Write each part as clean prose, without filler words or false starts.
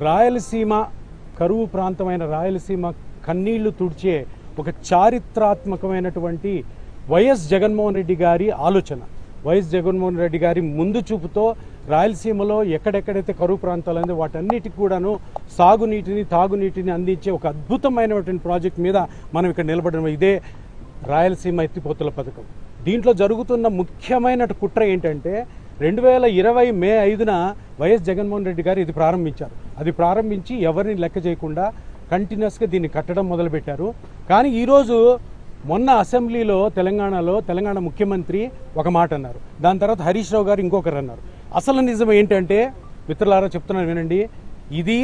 రాయలసీమ కరువు ప్రాంతమైన రాయలసీమ కన్నీళ్లు తుడిచే ఒక చారిత్రాత్మకమైనటువంటి వైఎస్ జగన్మోహన్ రెడ్డి గారి ఆలోచన. వైఎస్ జగన్మోహన్ రెడ్డి గారి ముందు చూపుతో రాయలసీమలో ఎక్కడెక్కడైతే కరువు ప్రాంతాలు ఉందో వాటన్నిటికి కూడాను సాగునీటిని తాగునీటిని అందించే ఒక అద్భుతమైనటువంటి ప్రాజెక్ట్ మీద మనం ఇక్కడ నిలబడడం. ఇదే రాయలసీమ ఎత్తిపోతల పథకం. దీంట్లో జరుగుతున్న ముఖ్యమైన కుట్ర ఏంటంటే 2020 మే 5న వైఎస్ జగన్మోహన్ రెడ్డి గారు ఇది ప్రారంభించారు. అది ప్రారంభించి ఎవరిని లెక్క చేయకుండా కంటిన్యూస్గా దీన్ని కట్టడం మొదలుపెట్టారు. కానీ ఈరోజు మొన్న అసెంబ్లీలో తెలంగాణ ముఖ్యమంత్రి ఒక మాట అన్నారు, దాని తర్వాత హరీష్ రావు గారు ఇంకొకరు అన్నారు. అసలు నిజం ఏంటంటే మిత్రులారా చెప్తున్నాను వినండి, ఇది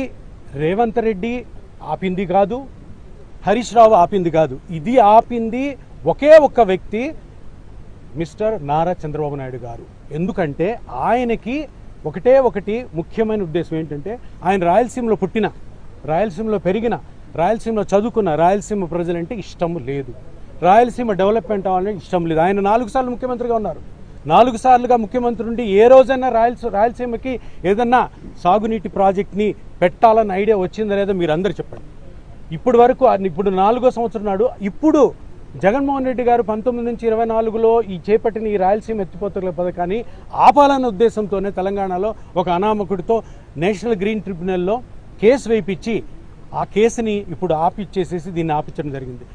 రేవంత్ రెడ్డి ఆపింది కాదు, హరీష్ రావు ఆపింది కాదు, ఇది ఆపింది ఒకే ఒక్క వ్యక్తి, మిస్టర్ నారా చంద్రబాబు నాయుడు గారు. ఎందుకంటే ఆయనకి ఒకటి ముఖ్యమైన ఉద్దేశం ఏంటంటే ఆయన రాయలసీమలో పుట్టిన, రాయలసీమలో పెరిగిన, రాయలసీమలో చదువుకున్న రాయలసీమ ప్రజలంటే ఇష్టం లేదు, రాయలసీమ డెవలప్మెంట్ అవ్వాలని ఇష్టం లేదు. ఆయన 4 సార్లు ముఖ్యమంత్రిగా ఉన్నారు. 4 సార్లుగా ముఖ్యమంత్రి ఉండి ఏ రోజైనా రాయలసీమకి ఏదన్నా సాగునీటి ప్రాజెక్ట్ని పెట్టాలన్న ఐడియా వచ్చిందా లేదో మీరు అందరూ చెప్పండి. ఇప్పుడు వరకు ఇప్పుడు 4వ సంవత్సరం నాడు ఇప్పుడు జగన్మోహన్ రెడ్డి గారు 19 నుంచి 24లో ఈ చేపట్టిన ఈ రాయలసీమ ఎత్తిపోతల పథకాన్ని ఆపాలన్న ఉద్దేశంతోనే తెలంగాణలో ఒక అనామకుడితో నేషనల్ గ్రీన్ ట్రిబ్యునల్లో కేసు వేయించి ఆ కేసుని ఇప్పుడు ఆపిచ్చేసేసి దీన్ని ఆపించడం జరిగింది.